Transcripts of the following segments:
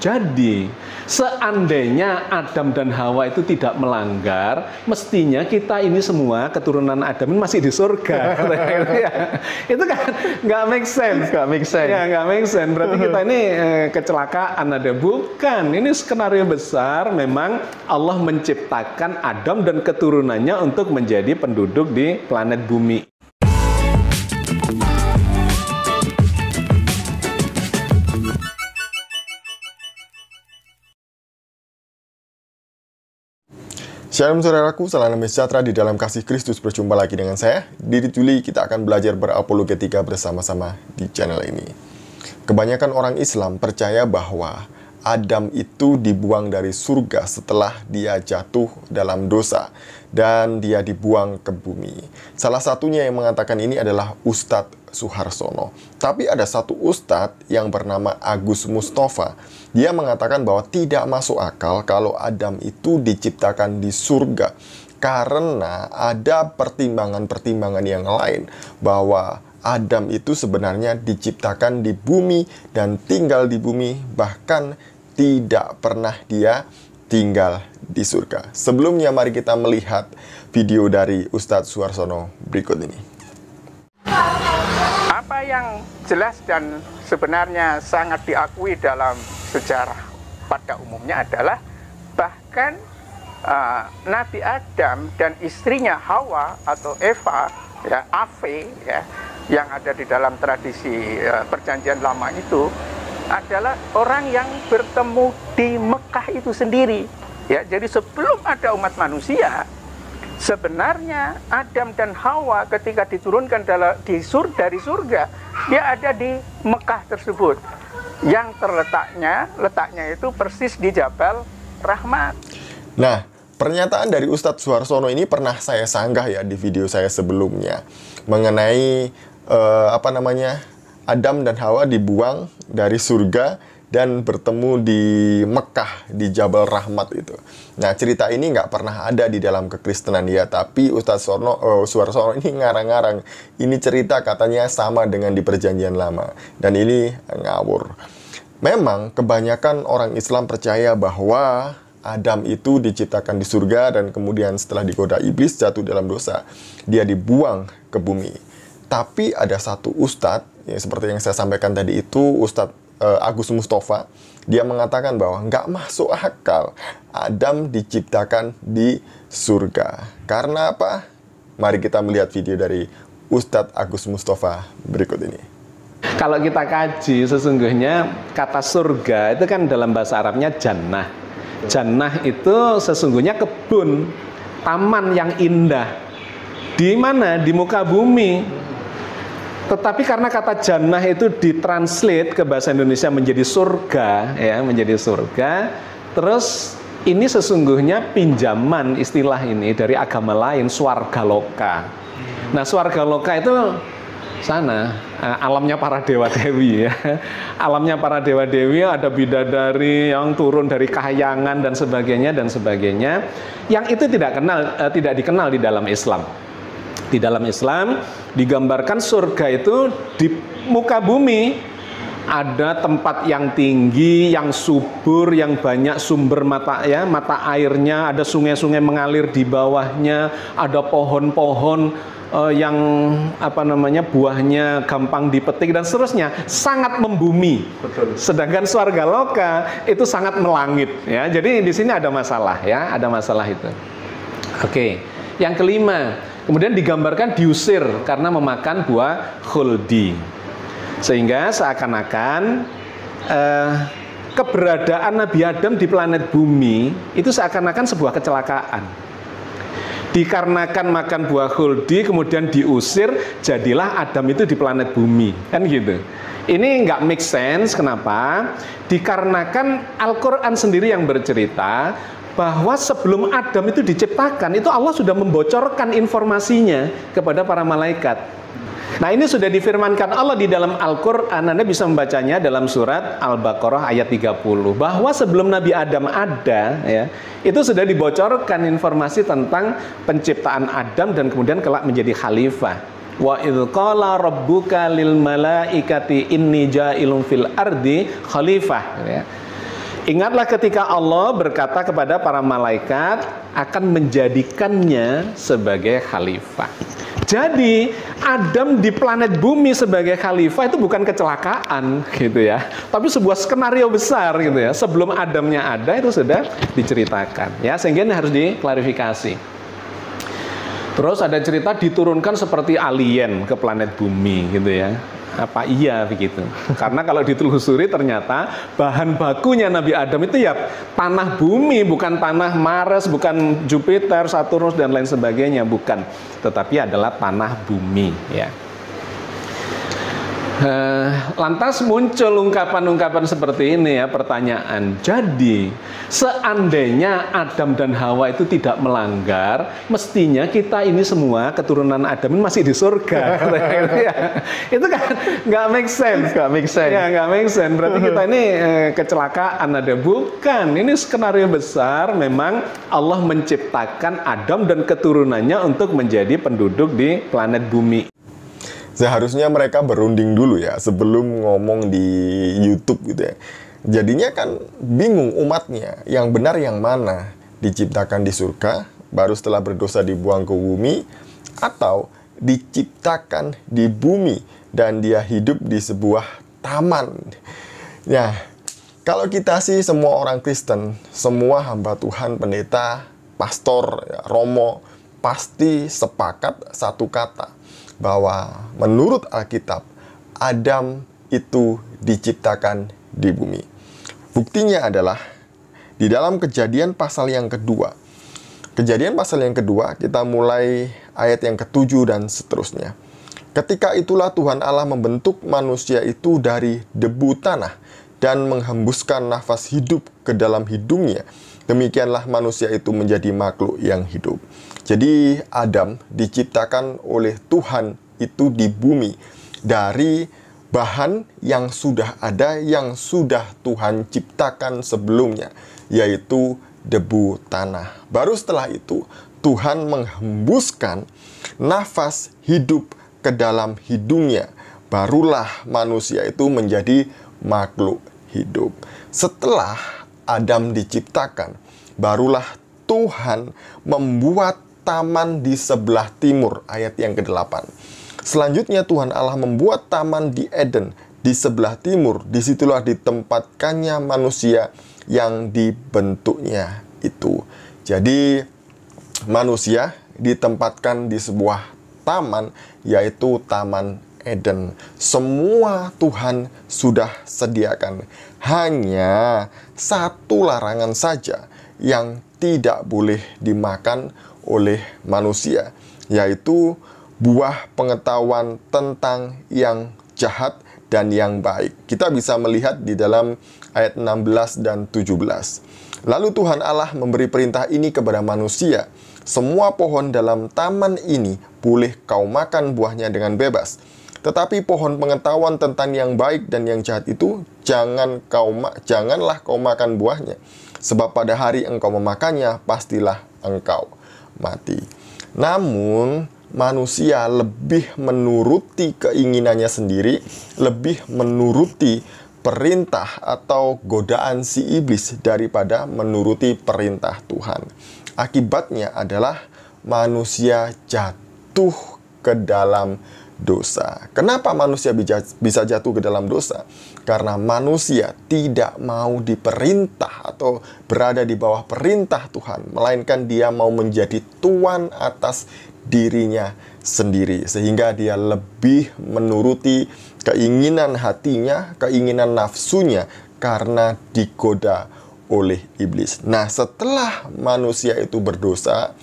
Jadi, seandainya Adam dan Hawa itu tidak melanggar, mestinya kita ini semua keturunan Adam ini masih di surga. Itu kan nggak make sense. Nggak make sense. Ya, nggak make sense. Berarti kita ini kecelakaan ada. Bukan, ini skenario besar. Memang Allah menciptakan Adam dan keturunannya untuk menjadi penduduk di planet bumi. Shalom saudaraku, salam damai sejahtera di dalam kasih Kristus. Berjumpa lagi dengan saya, Didi Juli. Kita akan belajar berapologetika bersama-sama di channel ini. Kebanyakan orang Islam percaya bahwa Adam itu dibuang dari surga setelah dia jatuh dalam dosa dan dia dibuang ke bumi. Salah satunya yang mengatakan ini adalah Ustadz Suharsono. Tapi ada satu Ustadz yang bernama Agus Mustafa. Dia mengatakan bahwa tidak masuk akal kalau Adam itu diciptakan di surga, karena ada pertimbangan-pertimbangan yang lain bahwa Adam itu sebenarnya diciptakan di bumi dan tinggal di bumi, bahkan tidak pernah dia tinggal di surga. Sebelumnya mari kita melihat video dari Ustadz Suharsono berikut ini. Apa yang jelas dan sebenarnya sangat diakui dalam sejarah pada umumnya adalah bahkan Nabi Adam dan istrinya Hawa atau Eva, ya, Ave, ya, yang ada di dalam tradisi perjanjian lama itu adalah orang yang bertemu di Mekah itu sendiri. Ya, jadi sebelum ada umat manusia, sebenarnya Adam dan Hawa ketika diturunkan dari surga, dia ada di Mekah tersebut. Yang letaknya itu persis di Jabal Rahmat. Nah, pernyataan dari Ustadz Suharsono ini pernah saya sanggah ya di video saya sebelumnya mengenai Adam dan Hawa dibuang dari surga dan bertemu di Mekah, di Jabal Rahmat itu. Nah, cerita ini nggak pernah ada di dalam kekristenan ya, tapi Ustadz Suharsono ini ngarang-ngarang. Ini cerita katanya sama dengan di perjanjian lama, dan ini ngawur. Memang kebanyakan orang Islam percaya bahwa Adam itu diciptakan di surga dan kemudian setelah digoda iblis jatuh dalam dosa, dia dibuang ke bumi. Tapi ada satu ustadz, ya, seperti yang saya sampaikan tadi itu, Ustadz Agus Mustafa, dia mengatakan bahwa nggak masuk akal Adam diciptakan di surga. Karena apa? Mari kita melihat video dari Ustadz Agus Mustafa berikut ini. Kalau kita kaji, sesungguhnya kata surga itu kan dalam bahasa Arabnya jannah. Jannah itu sesungguhnya kebun, taman yang indah. Di mana? Di muka bumi. Tetapi karena kata jannah itu ditranslate ke bahasa Indonesia menjadi surga, ya, menjadi surga. Terus ini sesungguhnya pinjaman istilah ini dari agama lain, swargaloka. Nah, swargaloka itu sana alamnya para dewa-dewi, ya. Alamnya para dewa-dewi, ada bidadari yang turun dari kahyangan dan sebagainya, yang itu tidak dikenal di dalam Islam. Di dalam Islam digambarkan surga itu di muka bumi, ada tempat yang tinggi, yang subur, yang banyak sumber mata airnya, ada sungai-sungai mengalir di bawahnya, ada pohon-pohon yang buahnya gampang dipetik dan seterusnya, sangat membumi. Betul. Sedangkan swargaloka itu sangat melangit, ya. Jadi di sini ada masalah, ya, ada masalah itu. Oke. Yang kelima, kemudian digambarkan diusir karena memakan buah khuldi. Sehingga seakan-akan keberadaan Nabi Adam di planet bumi itu seakan-akan sebuah kecelakaan. Dikarenakan makan buah khuldi kemudian diusir, jadilah Adam itu di planet bumi, kan gitu. Ini nggak make sense. Kenapa? Dikarenakan Al-Quran sendiri yang bercerita bahwa sebelum Adam itu diciptakan, itu Allah sudah membocorkan informasinya kepada para malaikat. Nah, ini sudah difirmankan Allah di dalam Al-Quran. Anda bisa membacanya dalam surat Al-Baqarah ayat 30, bahwa sebelum Nabi Adam ada, ya, itu sudah dibocorkan informasi tentang penciptaan Adam dan kemudian kelak menjadi khalifah. Wa idz qala rabbuka lil malaikati inni ja'ilun fil ardi khalifah, ya. Ingatlah ketika Allah berkata kepada para malaikat akan menjadikannya sebagai khalifah. Jadi Adam di planet bumi sebagai khalifah itu bukan kecelakaan gitu ya, tapi sebuah skenario besar gitu ya. Sebelum Adamnya ada itu sudah diceritakan ya, sehingga ini harus diklarifikasi. Terus ada cerita diturunkan seperti alien ke planet bumi gitu ya. Apa iya begitu? Karena kalau ditelusuri ternyata bahan bakunya Nabi Adam itu ya tanah bumi, bukan tanah Mars, bukan Jupiter, Saturnus dan lain sebagainya, bukan. Tetapi adalah tanah bumi ya. Lantas muncul ungkapan-ungkapan seperti ini ya, pertanyaan. Jadi, seandainya Adam dan Hawa itu tidak melanggar, mestinya kita ini semua keturunan Adam ini masih di surga. Itu kan nggak make sense. Nggak make sense. Ya, nggak make sense. Berarti kita ini kecelakaan ada. Bukan, ini skenario besar. Memang Allah menciptakan Adam dan keturunannya untuk menjadi penduduk di planet bumi. Seharusnya mereka berunding dulu ya sebelum ngomong di YouTube gitu ya. Jadinya kan bingung umatnya, yang benar yang mana? Diciptakan di surga, baru setelah berdosa dibuang ke bumi, atau diciptakan di bumi dan dia hidup di sebuah taman. Ya, kalau kita sih semua orang Kristen, semua hamba Tuhan, pendeta, pastor, ya, romo, pasti sepakat satu kata, bahwa menurut Alkitab, Adam itu diciptakan di bumi. Buktinya adalah di dalam Kejadian pasal yang kedua. Kejadian pasal yang kedua, kita mulai ayat yang ke-7 dan seterusnya. Ketika itulah Tuhan Allah membentuk manusia itu dari debu tanah dan menghembuskan nafas hidup ke dalam hidungnya. Demikianlah manusia itu menjadi makhluk yang hidup. Jadi Adam diciptakan oleh Tuhan itu di bumi dari bahan yang sudah ada, yang sudah Tuhan ciptakan sebelumnya, yaitu debu tanah. Baru setelah itu Tuhan menghembuskan nafas hidup ke dalam hidungnya. Barulah manusia itu menjadi makhluk hidup. Setelah Adam diciptakan, barulah Tuhan membuat taman di sebelah timur, ayat yang ke-8. Selanjutnya Tuhan Allah membuat taman di Eden di sebelah timur. Disitulah ditempatkannya manusia yang dibentuknya itu. Jadi manusia ditempatkan di sebuah taman, yaitu Taman Eden. Semua Tuhan sudah sediakan. Hanya satu larangan saja yang tidak boleh dimakan oleh manusia, yaitu buah pengetahuan tentang yang jahat dan yang baik. Kita bisa melihat di dalam ayat 16 dan 17. Lalu Tuhan Allah memberi perintah ini kepada manusia. Semua pohon dalam taman ini boleh kau makan buahnya dengan bebas. Tetapi pohon pengetahuan tentang yang baik dan yang jahat itu janganlah kau makan buahnya. Sebab pada hari engkau memakannya, pastilah engkau mati. Namun manusia lebih menuruti keinginannya sendiri, lebih menuruti perintah atau godaan si iblis daripada menuruti perintah Tuhan. Akibatnya adalah manusia jatuh ke dalam dosa. Kenapa manusia bisa jatuh ke dalam dosa? Karena manusia tidak mau diperintah atau berada di bawah perintah Tuhan, melainkan dia mau menjadi tuan atas dirinya sendiri, sehingga dia lebih menuruti keinginan hatinya, keinginan nafsunya, karena digoda oleh iblis. Nah, setelah manusia itu berdosa,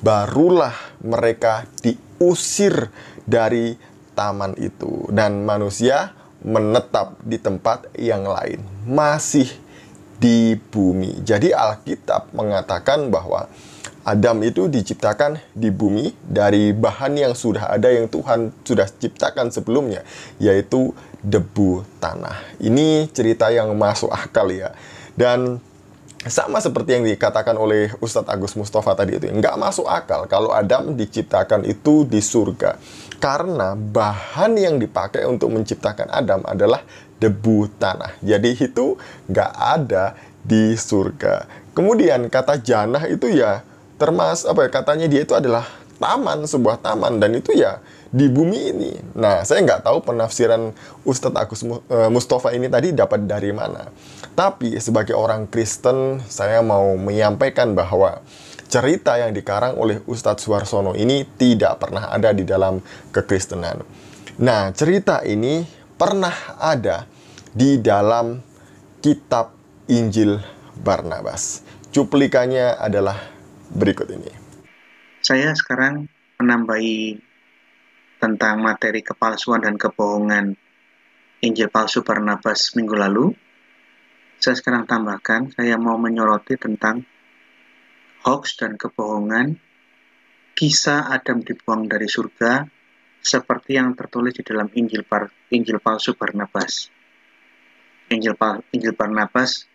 barulah mereka diusir dari taman itu, dan manusia menetap di tempat yang lain, masih di bumi. Jadi Alkitab mengatakan bahwa Adam itu diciptakan di bumi dari bahan yang sudah ada, yang Tuhan sudah ciptakan sebelumnya, yaitu debu tanah. Ini cerita yang masuk akal ya. Dan sama seperti yang dikatakan oleh Ustadz Agus Mustafa tadi itu, nggak masuk akal kalau Adam diciptakan itu di surga. Karena bahan yang dipakai untuk menciptakan Adam adalah debu tanah. Jadi itu nggak ada di surga. Kemudian kata jannah itu ya termasuk katanya dia itu adalah taman, sebuah taman, dan itu ya di bumi ini. Nah, saya nggak tahu penafsiran Ustadz Agus Mustafa ini tadi dapat dari mana. Tapi sebagai orang Kristen, saya mau menyampaikan bahwa cerita yang dikarang oleh Ustadz Suwarsono ini tidak pernah ada di dalam kekristenan. Nah, cerita ini pernah ada di dalam kitab Injil Barnabas. Cuplikannya adalah berikut ini. Saya sekarang menambahi tentang materi kepalsuan dan kebohongan Injil palsu Barnabas minggu lalu. Saya sekarang tambahkan, saya mau menyoroti tentang hoax dan kebohongan kisah Adam dibuang dari surga seperti yang tertulis di dalam Injil palsu Barnabas. Injil Barnabas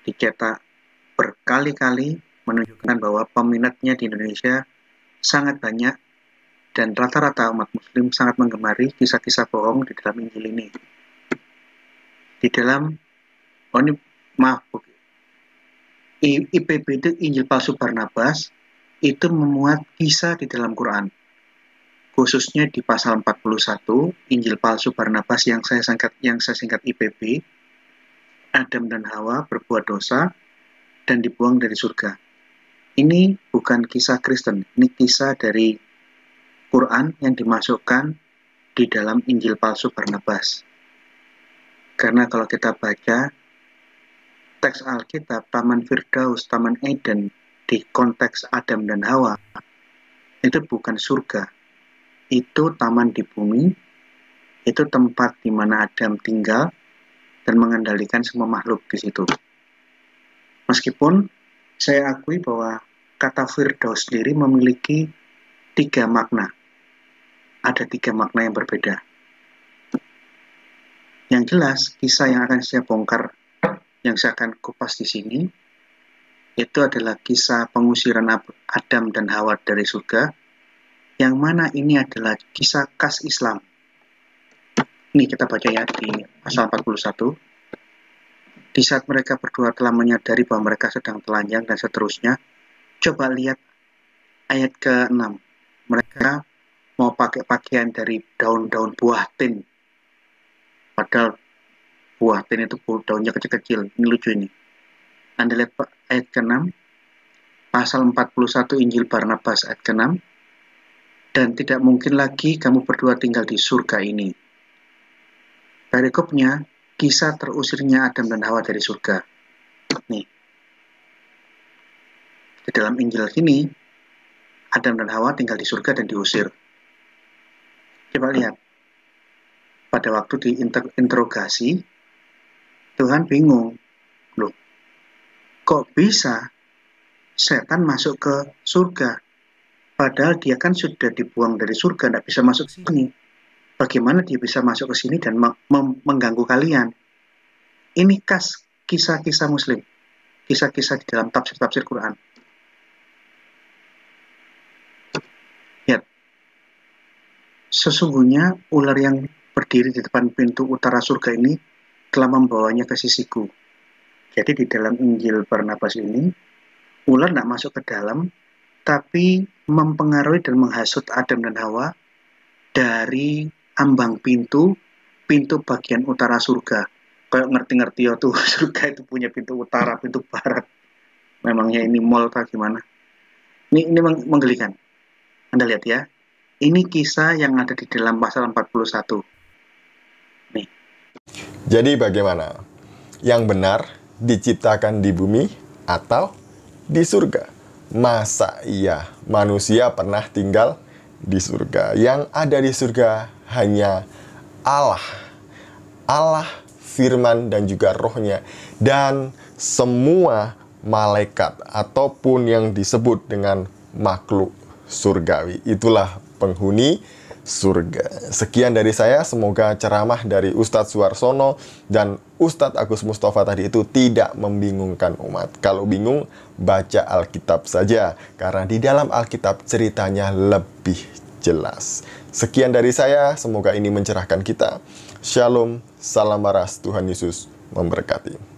dicetak berkali-kali, menunjukkan bahwa peminatnya di Indonesia sangat banyak dan rata-rata umat muslim sangat menggemari kisah-kisah bohong di dalam Injil ini. Di dalam IPB Injil palsu Barnabas itu memuat kisah di dalam Quran. Khususnya di pasal 41 Injil palsu Barnabas yang saya singkat IPB, Adam dan Hawa berbuat dosa dan dibuang dari surga. Ini bukan kisah Kristen, ini kisah dari Quran yang dimasukkan di dalam Injil palsu Barnabas. Karena kalau kita baca teks Alkitab, Taman Firdaus, Taman Eden di konteks Adam dan Hawa, itu bukan surga. Itu taman di bumi, itu tempat di mana Adam tinggal dan mengendalikan semua makhluk di situ. Meskipun saya akui bahwa kata Firdaus sendiri memiliki 3 makna. Ada 3 makna yang berbeda. Yang jelas, kisah yang akan saya bongkar, yang saya akan kupas di sini, itu adalah kisah pengusiran Adam dan Hawa dari surga, yang mana ini adalah kisah khas Islam. Ini kita baca ya di pasal 41. Di saat mereka berdua telah menyadari bahwa mereka sedang telanjang dan seterusnya, coba lihat ayat ke-6. Mereka mau pakai pakaian dari daun-daun buah tin. Padahal buah tin itu daunnya kecil-kecil. Ini lucu ini. Anda lihat ayat ke-6. Pasal 41 Injil Barnabas ayat ke-6. Dan tidak mungkin lagi kamu berdua tinggal di surga ini. Perikopnya, kisah terusirnya Adam dan Hawa dari surga. Nih. Di dalam Injil ini, Adam dan Hawa tinggal di surga dan diusir. Coba lihat, pada waktu diinterogasi, Tuhan bingung. Loh, kok bisa setan masuk ke surga? Padahal dia kan sudah dibuang dari surga, tidak bisa masuk ke sini. Bagaimana dia bisa masuk ke sini dan mengganggu kalian? Ini khas kisah-kisah Muslim, kisah-kisah di dalam tafsir-tafsir Quran. Sesungguhnya ular yang berdiri di depan pintu utara surga ini telah membawanya ke sisiku. Jadi di dalam Injil Barnabas ini, ular tidak masuk ke dalam, tapi mempengaruhi dan menghasut Adam dan Hawa dari ambang pintu bagian utara surga. Kayak ngerti-ngerti ya tuh, surga itu punya pintu utara, pintu barat. Memangnya ini mall atau gimana? Ini menggelikan. Anda lihat ya. Ini kisah yang ada di dalam pasal 41. Nih. Jadi bagaimana? Yang benar diciptakan di bumi atau di surga? Masa iya manusia pernah tinggal di surga? Yang ada di surga hanya Allah. Allah, firman dan juga rohnya. Dan semua malaikat ataupun yang disebut dengan makhluk surgawi. Itulah penghuni surga. Sekian dari saya, semoga ceramah dari Ustadz Suwarsono dan Ustadz Agus Mustafa tadi itu tidak membingungkan umat. Kalau bingung, baca Alkitab saja, karena di dalam Alkitab ceritanya lebih jelas. Sekian dari saya, semoga ini mencerahkan kita. Shalom, salam waras, Tuhan Yesus memberkati.